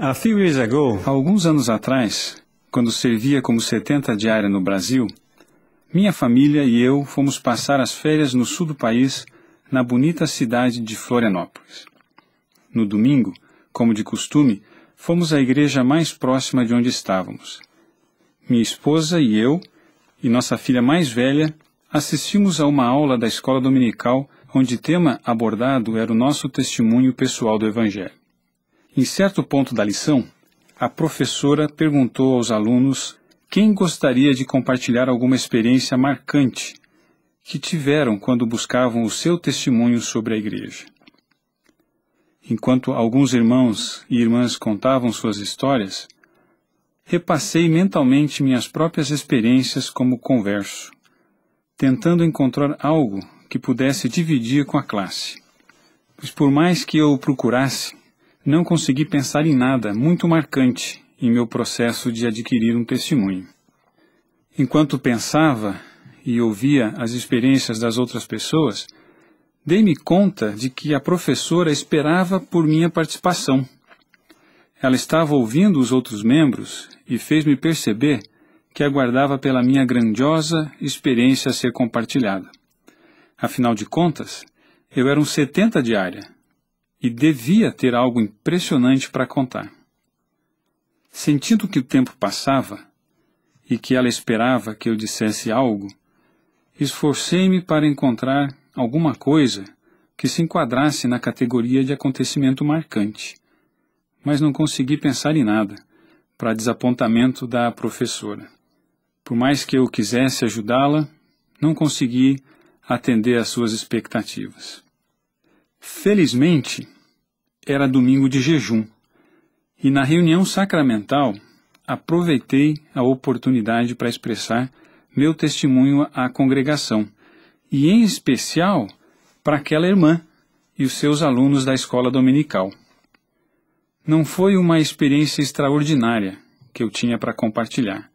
A few years ago, Alguns anos atrás, quando servia como 70 diária no Brasil, minha família e eu fomos passar as férias no sul do país, na bonita cidade de Florianópolis. No domingo, como de costume, fomos à igreja mais próxima de onde estávamos. Minha esposa e eu, e nossa filha mais velha, assistimos a uma aula da escola dominical, onde o tema abordado era o nosso testemunho pessoal do Evangelho. Em certo ponto da lição, a professora perguntou aos alunos quem gostaria de compartilhar alguma experiência marcante que tiveram quando buscavam o seu testemunho sobre a igreja. Enquanto alguns irmãos e irmãs contavam suas histórias, repassei mentalmente minhas próprias experiências como converso, tentando encontrar algo que pudesse dividir com a classe. Pois por mais que eu procurasse, não consegui pensar em nada muito marcante em meu processo de adquirir um testemunho. Enquanto pensava e ouvia as experiências das outras pessoas, dei-me conta de que a professora esperava por minha participação. Ela estava ouvindo os outros membros e fez-me perceber que aguardava pela minha grandiosa experiência a ser compartilhada. Afinal de contas, eu era um 70 diária e devia ter algo impressionante para contar. Sentindo que o tempo passava e que ela esperava que eu dissesse algo, esforcei-me para encontrar alguma coisa que se enquadrasse na categoria de acontecimento marcante, mas não consegui pensar em nada, para desapontamento da professora. Por mais que eu quisesse ajudá-la, não consegui atender às suas expectativas. Felizmente, era domingo de jejum, e na reunião sacramental aproveitei a oportunidade para expressar meu testemunho à congregação, e em especial para aquela irmã e os seus alunos da escola dominical. Não foi uma experiência extraordinária que eu tinha para compartilhar,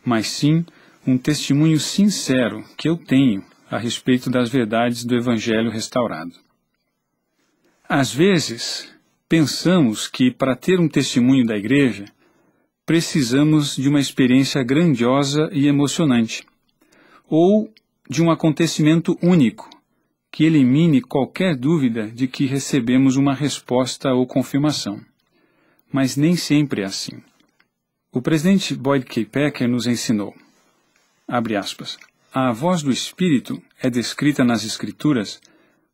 mas sim um testemunho sincero que eu tenho a respeito das verdades do Evangelho restaurado. Às vezes, pensamos que para ter um testemunho da igreja, precisamos de uma experiência grandiosa e emocionante, ou de um acontecimento único, que elimine qualquer dúvida de que recebemos uma resposta ou confirmação. Mas nem sempre é assim. O presidente Boyd K. Packer nos ensinou, abre aspas, a voz do Espírito é descrita nas Escrituras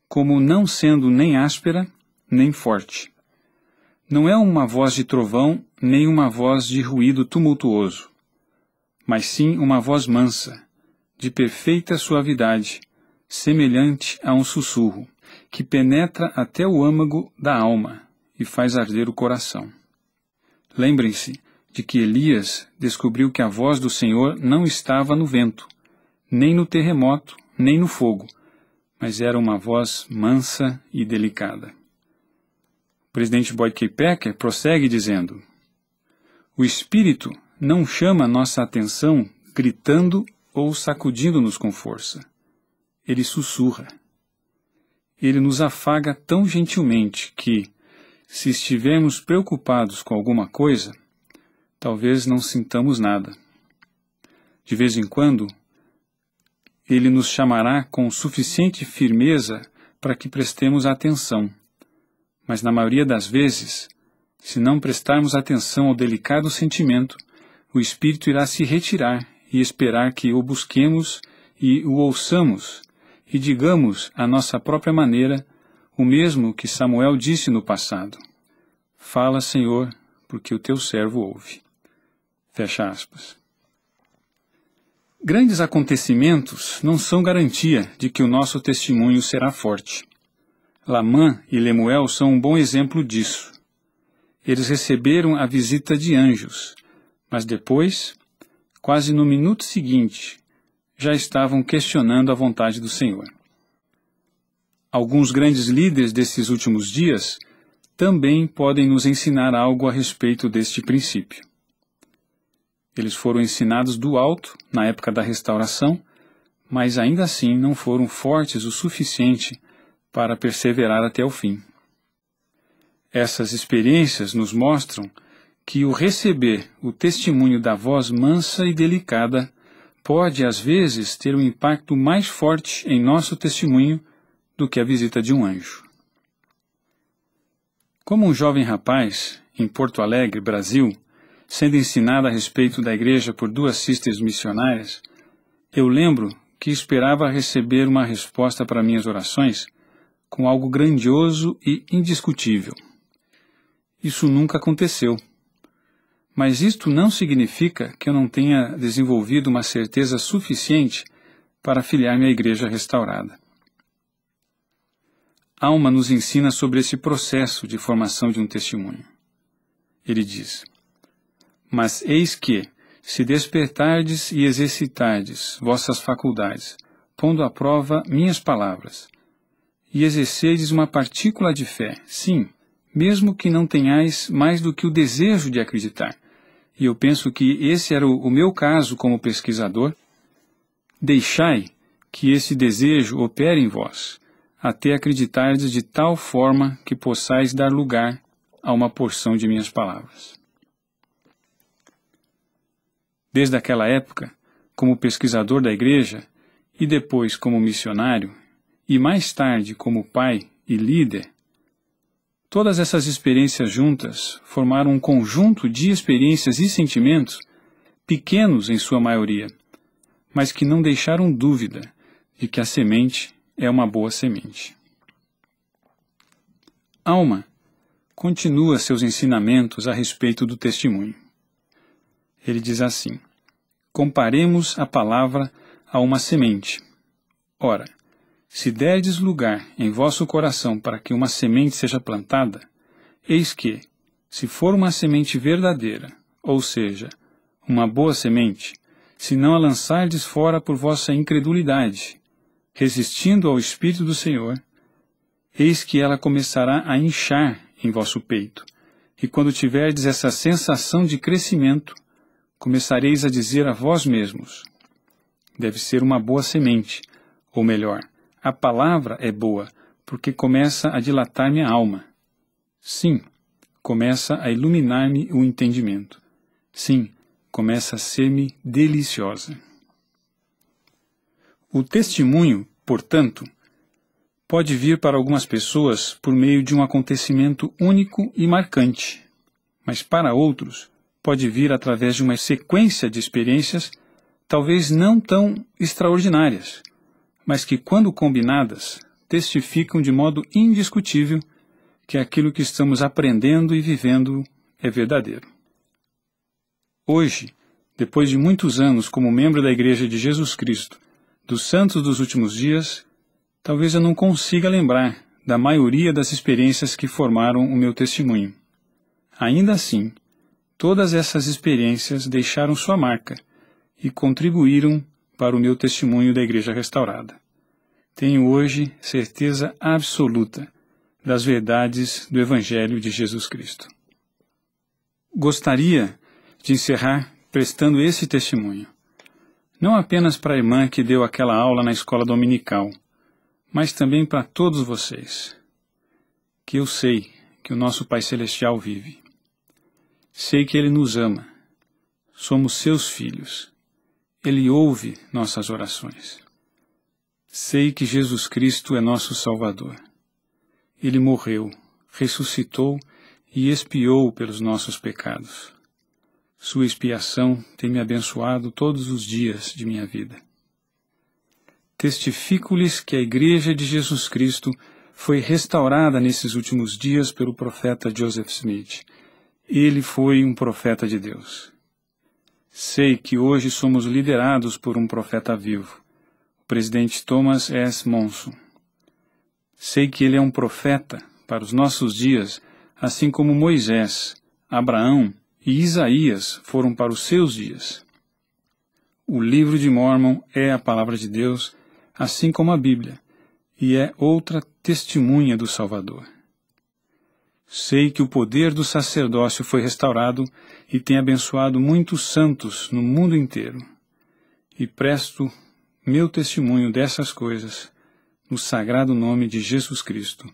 como não sendo nem áspera, nem forte. Não é uma voz de trovão, nem uma voz de ruído tumultuoso, mas sim uma voz mansa, de perfeita suavidade, semelhante a um sussurro, que penetra até o âmago da alma e faz arder o coração. Lembrem-se de que Elias descobriu que a voz do Senhor não estava no vento, nem no terremoto, nem no fogo, mas era uma voz mansa e delicada. O presidente Boyd K. Packer prossegue dizendo, o Espírito não chama nossa atenção gritando ou sacudindo-nos com força. Ele sussurra. Ele nos afaga tão gentilmente que, se estivermos preocupados com alguma coisa, talvez não sintamos nada. De vez em quando, ele nos chamará com suficiente firmeza para que prestemos atenção. Mas na maioria das vezes, se não prestarmos atenção ao delicado sentimento, o Espírito irá se retirar e esperar que o busquemos e o ouçamos, e digamos à nossa própria maneira o mesmo que Samuel disse no passado. Fala, Senhor, porque o teu servo ouve. Fecha aspas. Grandes acontecimentos não são garantia de que o nosso testemunho será forte. Lamã e Lemuel são um bom exemplo disso. Eles receberam a visita de anjos, mas depois, quase no minuto seguinte, já estavam questionando a vontade do Senhor. Alguns grandes líderes desses últimos dias também podem nos ensinar algo a respeito deste princípio. Eles foram ensinados do alto, na época da restauração, mas ainda assim não foram fortes o suficiente para perseverar até o fim. Essas experiências nos mostram que o receber o testemunho da voz mansa e delicada pode, às vezes, ter um impacto mais forte em nosso testemunho do que a visita de um anjo. Como um jovem rapaz, em Porto Alegre, Brasil, sendo ensinado a respeito da igreja por 2 sisters missionárias, eu lembro que esperava receber uma resposta para minhas orações com algo grandioso e indiscutível. Isso nunca aconteceu. Mas isto não significa que eu não tenha desenvolvido uma certeza suficiente para afiliar-me à Igreja Restaurada. Alma nos ensina sobre esse processo de formação de um testemunho. Ele diz: mas eis que, se despertardes e exercitardes vossas faculdades, pondo à prova minhas palavras, e exercerdes uma partícula de fé, sim, mesmo que não tenhais mais do que o desejo de acreditar, e eu penso que esse era o meu caso como pesquisador, deixai que esse desejo opere em vós, até acreditardes de tal forma que possais dar lugar a uma porção de minhas palavras. Desde aquela época, como pesquisador da igreja, e depois como missionário, e mais tarde como pai e líder, todas essas experiências juntas formaram um conjunto de experiências e sentimentos, pequenos em sua maioria, mas que não deixaram dúvida de que a semente é uma boa semente. Alma continua seus ensinamentos a respeito do testemunho. Ele diz assim: comparemos a palavra a uma semente. Ora, se derdes lugar em vosso coração para que uma semente seja plantada, eis que, se for uma semente verdadeira, ou seja, uma boa semente, se não a lançardes fora por vossa incredulidade, resistindo ao Espírito do Senhor, eis que ela começará a inchar em vosso peito, e quando tiverdes essa sensação de crescimento, começareis a dizer a vós mesmos: deve ser uma boa semente, ou melhor, a palavra é boa, porque começa a dilatar minha alma. Sim, começa a iluminar-me o entendimento. Sim, começa a ser-me deliciosa. O testemunho, portanto, pode vir para algumas pessoas por meio de um acontecimento único e marcante, mas para outros pode vir através de uma sequência de experiências talvez não tão extraordinárias, mas que, quando combinadas, testificam de modo indiscutível que aquilo que estamos aprendendo e vivendo é verdadeiro. Hoje, depois de muitos anos como membro da Igreja de Jesus Cristo, dos santos dos últimos dias, talvez eu não consiga lembrar da maioria das experiências que formaram o meu testemunho. Ainda assim, todas essas experiências deixaram sua marca e contribuíram para o meu testemunho da Igreja Restaurada. Tenho hoje certeza absoluta das verdades do Evangelho de Jesus Cristo. Gostaria de encerrar prestando esse testemunho, não apenas para a irmã que deu aquela aula na escola dominical, mas também para todos vocês, que eu sei que o nosso Pai Celestial vive. Sei que Ele nos ama. Somos seus filhos. Ele ouve nossas orações. Sei que Jesus Cristo é nosso Salvador. Ele morreu, ressuscitou e expiou pelos nossos pecados. Sua expiação tem me abençoado todos os dias de minha vida. Testifico-lhes que a Igreja de Jesus Cristo foi restaurada nesses últimos dias pelo profeta Joseph Smith. Ele foi um profeta de Deus. Sei que hoje somos liderados por um profeta vivo, o presidente Thomas S. Monson. Sei que ele é um profeta para os nossos dias, assim como Moisés, Abraão e Isaías foram para os seus dias. O livro de Mórmon é a palavra de Deus, assim como a Bíblia, e é outra testemunha do Salvador. Sei que o poder do sacerdócio foi restaurado e tem abençoado muitos santos no mundo inteiro. E presto meu testemunho dessas coisas no sagrado nome de Jesus Cristo.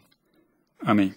Amém.